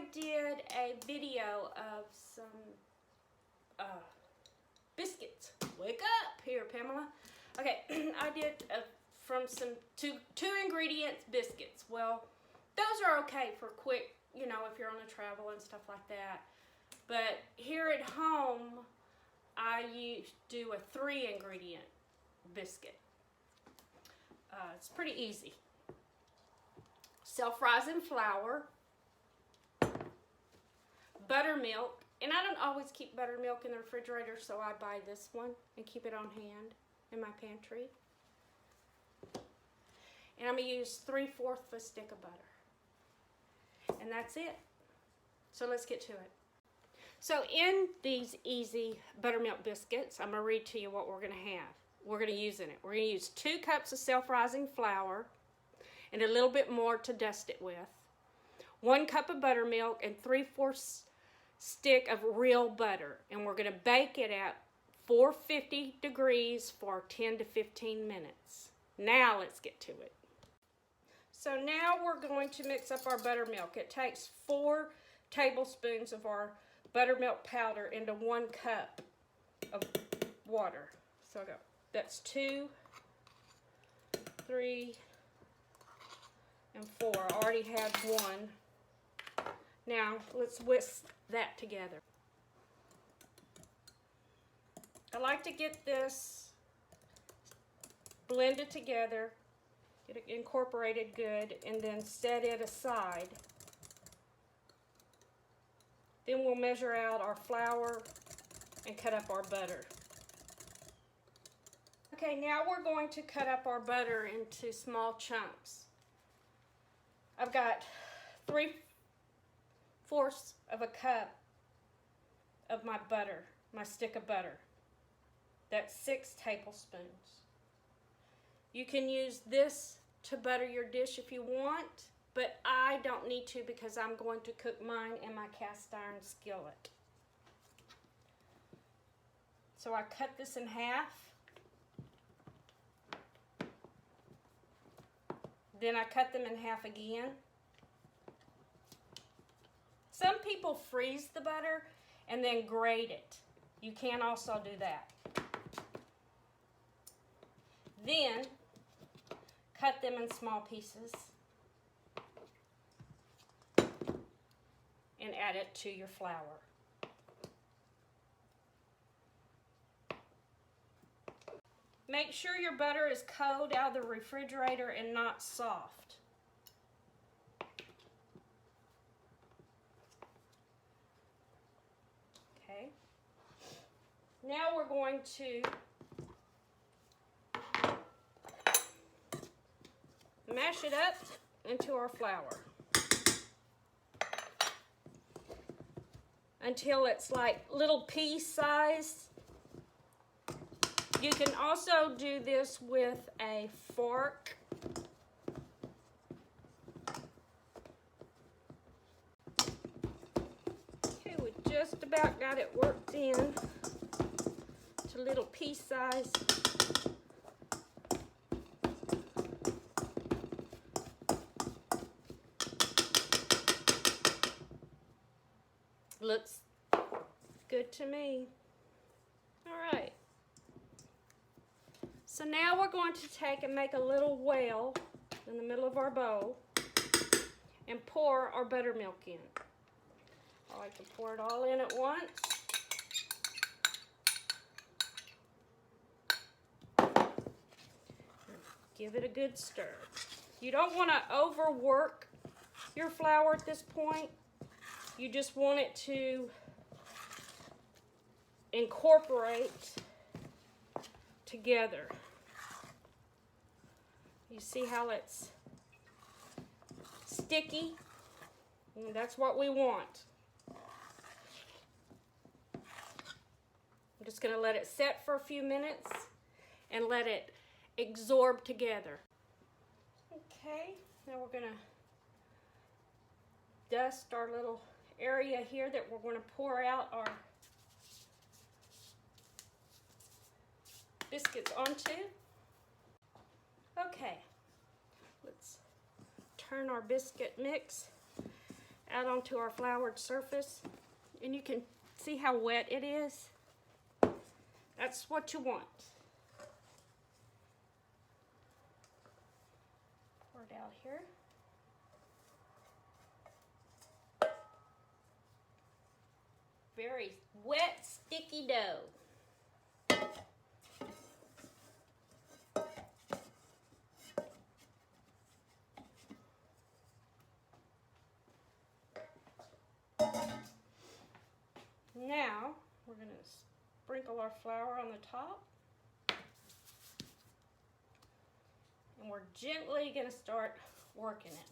I did a video of some biscuits. Wake up here, Pamela. Okay, I did from some two ingredients biscuits. Well, those are okay for quick, you know, if you're on a travel and stuff like that. But here at home, I do a 3 ingredient biscuit. It's pretty easy. Self-rising flour, buttermilk, and I don't always keep buttermilk in the refrigerator, so I buy this one and keep it on hand in my pantry. And I'm going to use 3/4 of a stick of butter. And that's it. So let's get to it. So in these easy buttermilk biscuits, I'm going to read to you what we're going to have. We're going to use in it. We're going to use 2 cups of self-rising flour and a little bit more to dust it with. 1 cup of buttermilk and 3/4 stick of real butter. And we're going to bake it at 450 degrees for 10 to 15 minutes. Now let's get to it. So now we're going to mix up our buttermilk. It takes 4 tablespoons of our buttermilk powder into 1 cup of water. So that's 2, 3, and 4. I already had 1. Now let's whisk that together. I like to get this blended together, get it incorporated good, and then set it aside. Then we'll measure out our flour and cut up our butter. Okay, now we're going to cut up our butter into small chunks. I've got 3/4 of a cup of my butter, my stick of butter. That's 6 tablespoons. You can use this to butter your dish if you want, but I don't need to because I'm going to cook mine in my cast iron skillet. So I cut this in half. Then I cut them in half again. Some people freeze the butter and then grate it. You can also do that. Then cut them in small pieces and add it to your flour. Make sure your butter is cold out of the refrigerator and not soft. Okay. Now we're going to mash it up into our flour until it's like little pea size. You can also do this with a fork. Okay, we just about got it worked in to little pea size. Looks good to me. All right. So now we're going to take and make a little well in the middle of our bowl and pour our buttermilk in. I like to pour it all in at once. Give it a good stir. You don't want to overwork your flour at this point. You just want it to incorporate together. You see how it's sticky? And that's what we want. I'm just going to let it set for a few minutes and let it absorb together. Okay, now we're going to dust our little area here that we're going to pour out our biscuits onto. Okay, let's turn our biscuit mix out onto our floured surface. And you can see how wet it is. That's what you want. Pour it out here. Very wet, sticky dough. Now, we're going to sprinkle our flour on the top. And we're gently going to start working it.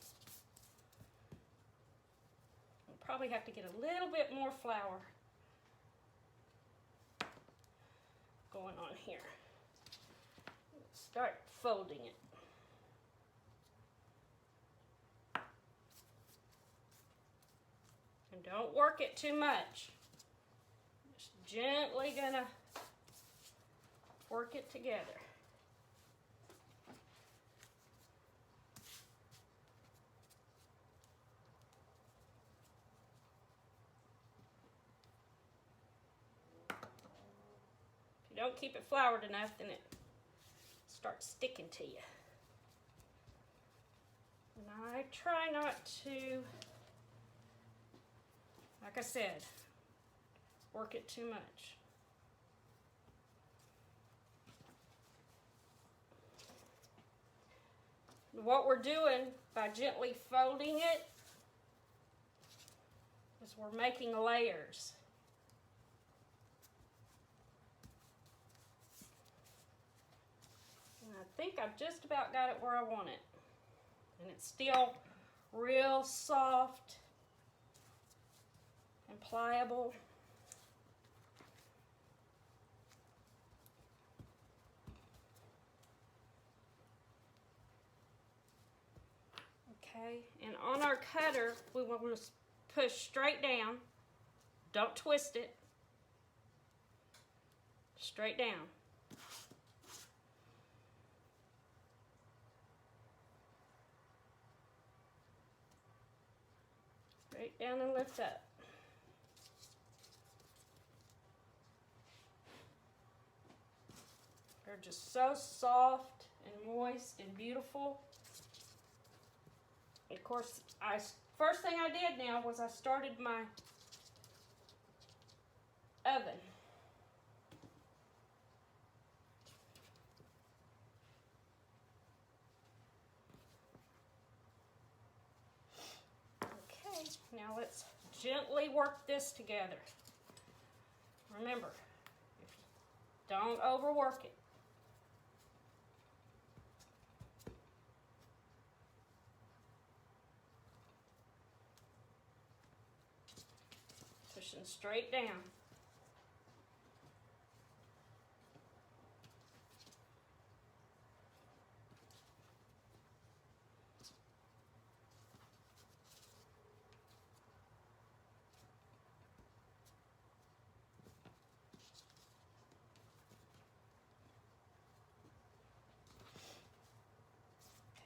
We'll probably have to get a little bit more flour going on here. Start folding it. And don't work it too much. Just gently gonna work it together. If you don't keep it floured enough, then it starts sticking to you. And I try not to, like I said, work it too much. What we're doing by gently folding it is we're making layers. And I think I've just about got it where I want it. And it's still real soft and pliable. Okay, and on our cutter, we want to push straight down. Don't twist it. Straight down. Straight down and lift up. They're just so soft and moist and beautiful. Of course, first thing I did now was I started my oven. Okay, now let's gently work this together. Remember, don't overwork it. Pushing straight down.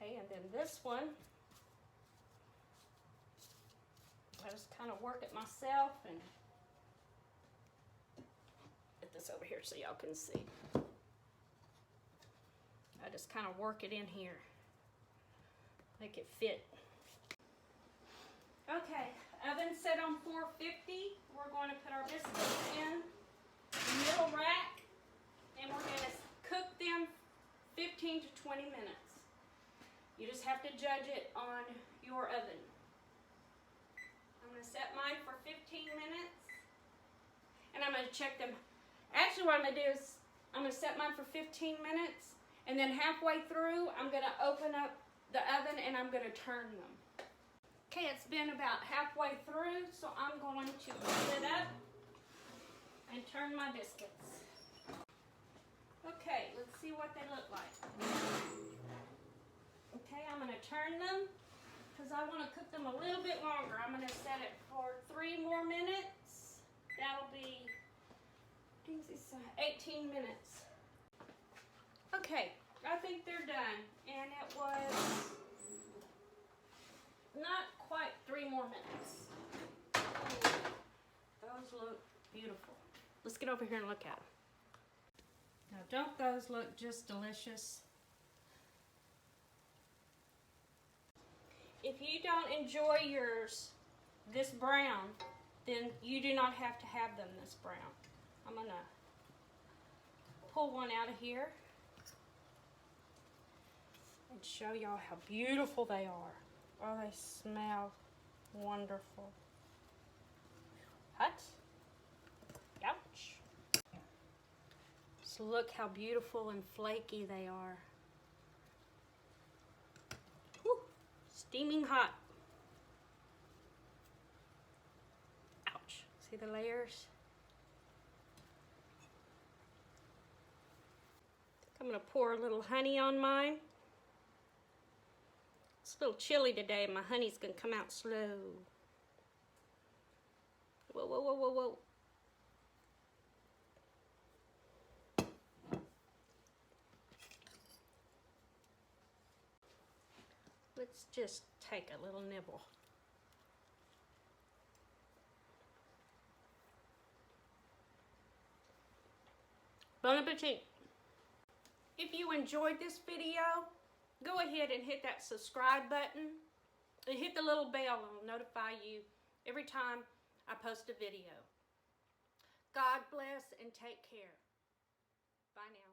Okay, and then this one, I just kind of work it myself and get this over here so y'all can see. I just kind of work it in here, make it fit. Okay, oven set on 450. We're going to put our biscuits in the middle rack and we're going to cook them 15 to 20 minutes. You just have to judge it on your oven. I'm going to set mine for 15 minutes and I'm going to check them. Actually, what I'm going to do is I'm going to set mine for 15 minutes and then halfway through I'm going to open up the oven and I'm going to turn them. Okay, it's been about halfway through, so I'm going to open it up and turn my biscuits. Okay, let's see what they look like. Okay, I'm going to turn them because I want to cook them a little bit longer. I'm going to set it for 3 more minutes. That'll be 18 minutes. Okay, I think they're done. And it was not quite 3 more minutes. Ooh, those look beautiful. Let's get over here and look at them. Now, don't those look just delicious? If you don't enjoy yours this brown, then you do not have to have them this brown. I'm gonna pull one out of here and show y'all how beautiful they are. Oh, they smell wonderful. What? Ouch. So look how beautiful and flaky they are. Whew. Steaming hot. Ouch. See the layers? I'm going to pour a little honey on mine. It's a little chilly today. My honey's going to come out slow. Whoa, whoa, whoa, whoa, whoa. Let's just take a little nibble. Bon appetit. If you enjoyed this video, go ahead and hit that subscribe button and hit the little bell and it'll notify you every time I post a video. God bless and take care. Bye now.